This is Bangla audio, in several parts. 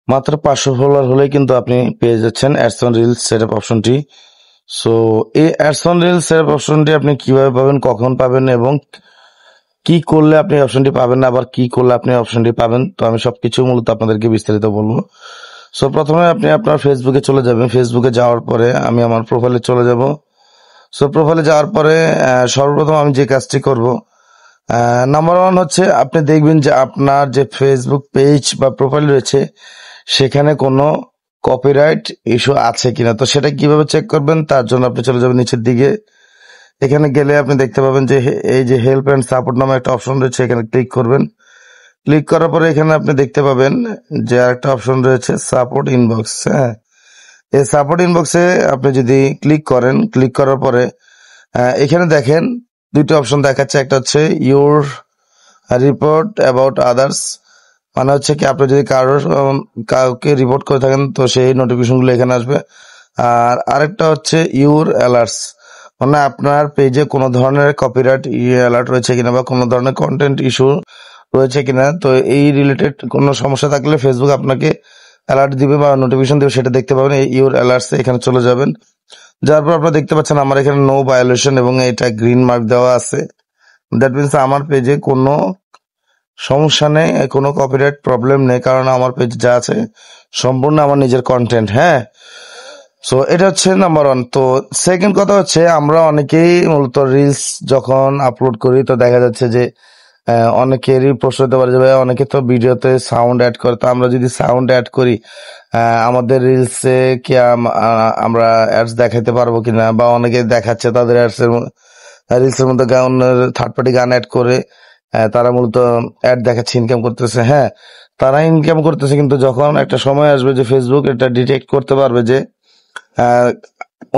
মাত্র 500 ফলোয়ার হলেই কিন্তু আপনি পেয়ে যাচ্ছেন অ্যাডস অন রিলস সেটআপ অপশনটি। সো এই অ্যাডস অন রিলস সেটআপ অপশনটি আপনি কিভাবে পাবেন, কখন পাবেন এবং কি করলে আপনি অপশনটি পাবেন না, আবার কি করলে আপনি অপশনটি পাবেন, তো আমি সবকিছু মূলত আপনাদেরকে বিস্তারিত বলবো। সো প্রথমে আপনি আপনার ফেসবুকে চলে যাবেন। ফেসবুকে যাওয়ার পরে আমি আমার প্রোফাইলে চলে যাব। সো প্রোফাইলে যাওয়ার পরে সর্বপ্রথম আমি যে কাজটি করব, নাম্বার ওয়ান হচ্ছে আপনি দেখবেন যে আপনার যে ফেসবুক পেজ বা প্রোফাইল রয়েছে সেখানে কোনো কপিরাইট ইস্যু আছে কিনা। তো সেটা কিভাবে চেক করবেন, তার জন্য আপনি চলে যাবেন নিচের দিকে। এখানে গেলে আপনি দেখতে পাবেন যে এই যে হেল্প অ্যান্ড সাপোর্ট নামে একটা অপশন রয়েছে, এখানে ক্লিক করবেন। ক্লিক করার পরে এখানে আপনি দেখতে পাবেন যে আরেকটা অপশন রয়েছে সাপোর্ট ইনবক্স। হ্যাঁ, এই সাপোর্ট ইনবক্সে আপনি যদি ক্লিক করেন, ক্লিক করার পরে এখানে দেখেন দুইটা অপশন দেখাচ্ছে। একটা হচ্ছে ইউর রিপোর্ট অ্যাবাউট আদার্স, মানে হচ্ছে কি আপনি যদি কাউকে রিপোর্ট করে থাকেন তো সেই নোটিফিকেশনগুলো এখানে আসবে। আর আরেকটা হচ্ছে ইউর অ্যালার্টস, মানে আপনার পেজে কোনো ধরনের কপিরাইট অ্যালার্ট রয়েছে কিনা বা কোনো ধরনের কন্টেন্ট ইস্যু রয়েছে কিনা। তো এই রিলেটেড কোনো সমস্যা থাকলে ফেসবুক আপনাকে অ্যালার্ট দিবে বা নোটিফিকেশন দিবে, সেটা দেখতে পাবেন এই ইউর অ্যালার্টসে। এখানে চলে যাবেন, যার পর আপনারা দেখতে পাচ্ছেন আমার এখানে নো ভায়োলেশন এবং এটা গ্রিন মার্ক দেওয়া আছে। দ্যাট মিনস আমার পেজে কোনো সমস্যা নেই, কোনো কপিরাইট প্রবলেম নেই, কারণ আমার পেজ যা আছে সম্পূর্ণ আমার নিজের কন্টেন্ট। হ্যাঁ, সো এটা হচ্ছে নাম্বার ওয়ান। তো সেকেন্ড কথা হচ্ছে আমরা অনেকেই মূলত রিলস যখন আপলোড করি তো দেখা যাচ্ছে যে অনেকেরই প্রশ্ন হতে পারে যে ভাই অনেকে তো ভিডিওতে সাউন্ড অ্যাড করে, তো আমরা যদি সাউন্ড অ্যাড করি আমাদের রিলসে কি আমরা অ্যাডস দেখাতে পারবো কিনা, বা অনেকে দেখাচ্ছে তাদের রিলসের মধ্যে গান, থার্ড পার্টি গান অ্যাড করে তারা মূলত অ্যাড দেখাচ্ছে, ইনকাম করতেছে। হ্যাঁ, তারা ইনকাম করতেছে, কিন্তু যখন একটা সময় আসবে যে ফেসবুক এটা ডিটেক্ট করতে পারবে যে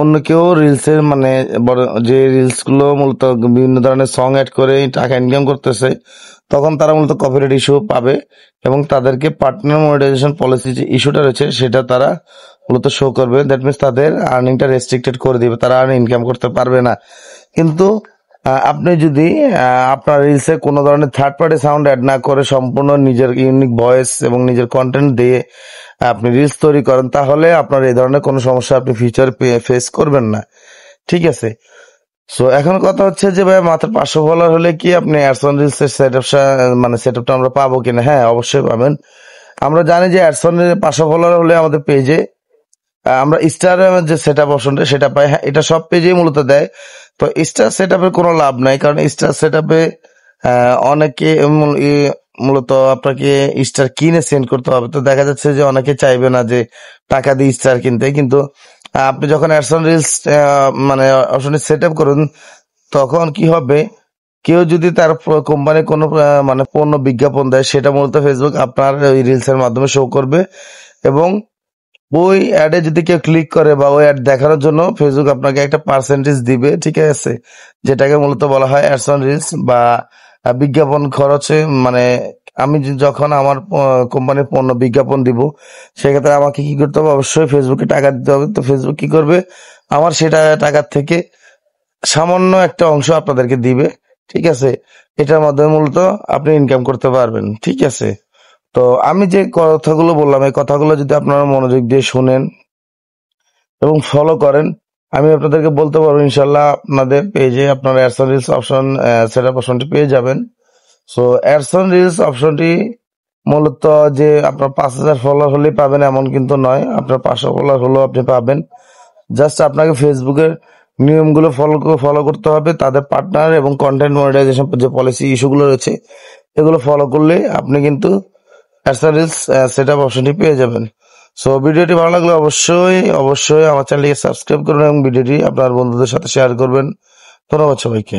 অন্য কেউ রিলসের মানে বড় যে রিলস গুলো মূলত বিভিন্ন ধরনের সং অ্যাড করে টাকা ইনকাম করতেছে, তখন তারা মূলত কপিরাইট ইস্যু পাবে এবং তাদেরকে পার্টনার মনিটাইজেশন পলিসি যে ইস্যুটা রয়েছে সেটা তারা মূলত শো করবে। দ্যাট মিনস তাদের আর্নিংটা রেস্ট্রিক্টেড করে দিবে, তারা আর ইনকাম করতে পারবে না। কিন্তু আপনি যদি আপনার রিলসে কোনো ধরনের থার্ড পার্টি সাউন্ড অ্যাড না করে সম্পূর্ণ নিজের ইউনিক ভয়েস এবং নিজের কন্টেন্ট দিয়ে আপনি রিলস তৈরি করেন, তাহলে আপনার এই ধরনের কোনো সমস্যা আপনি ফিউচার ফেস করবেন না। ঠিক আছে। সো এখন কথা হচ্ছে যে ভাই মাত্র 500 ফলোয়ার হলে কি আপনি অ্যাডস অন রিলস এর সেটআপটা আমরা পাবো কিনা? হ্যাঁ, অবশ্যই পাবেন। আমরা জানি যে অ্যাডস অন 500 ফলোয়ার হলে আমাদের পেজে আমরা স্টার যে সেটআপ অপশনটা সেটা পাই। হ্যাঁ, এটা সব পেজেই মূলত দেয়। তো স্টার সেটআপের কোনো লাভ নাই, কারণ স্টার সেটআপে অনেকে মূলত আপনাকে স্টার কিনে সেন্ড করতে হবে। তো দেখা যাচ্ছে যে অনেকে চাইবে না যে টাকা দিয়ে স্টার কিনতে, কিন্তু আপনি যখন অ্যাডস অন রিলস মানে অপশনটি সেটআপ করুন তখন কি হবে, কেউ যদি তার কোম্পানির কোনো মানে পণ্য বিজ্ঞাপন দেয় সেটা মূলত ফেসবুক আপনার ওই রিলস এর মাধ্যমে শো করবে, এবং ওই অ্যাডে যদি কেউ ক্লিক করে বা ওই অ্যাড দেখানোর জন্য ফেসবুক আপনাকে একটা পার্সেন্টেজ দিবে। ঠিক আছে, যেটাকে মূলত বলা হয় অ্যাডস অন রিলস বা বিজ্ঞাপন খরচে। মানে আমি যখন আমার কোম্পানির পণ্য বিজ্ঞাপন দিব সেক্ষেত্রে আমাকে কি করতে হবে, অবশ্যই ফেসবুকে টাকা দিতে হবে। তো ফেসবুক কি করবে, আমার সেটা টাকার থেকে সামান্য একটা অংশ আপনাদেরকে দিবে। ঠিক আছে, এটার মাধ্যমে মূলত আপনি ইনকাম করতে পারবেন। ঠিক আছে। তো আমি যে কথাগুলো বললাম এই কথাগুলো যদি আপনারা মনোযোগ দিয়ে শুনেন এবং ফলো করেন, আমি আপনাদেরকে বলতে পারবো ইনশাল্লাহ আপনাদের পেজে আপনারা ads on reels option setup অপশনটি পেয়ে যাবেন। সো অ্যাডস অন রিলস অপশনটি মূলত যে আপনার 5000 ফলোয়ার হলেই পাবেন এমন কিন্তু নয়, আপনার 500 ফলোয়ার হলেও আপনি পাবেন। জাস্ট আপনাকে ফেসবুকের নিয়মগুলো ফলো করতে হবে, তাদের পার্টনার এবং কন্টেন্ট মনিটাইজেশন যে পলিসি ইস্যুগুলো রয়েছে এগুলো ফলো করলে আপনি কিন্তু অ্যাডস অন রিলস সেটআপ অপশনটি পেয়ে যাবেন। সো ভিডিওটি ভালো লাগলে অবশ্যই অবশ্যই আমার চ্যানেলটিকে সাবস্ক্রাইব করুন এবং ভিডিওটি আপনার বন্ধুদের সাথে শেয়ার করবেন। ধন্যবাদ সবাইকে।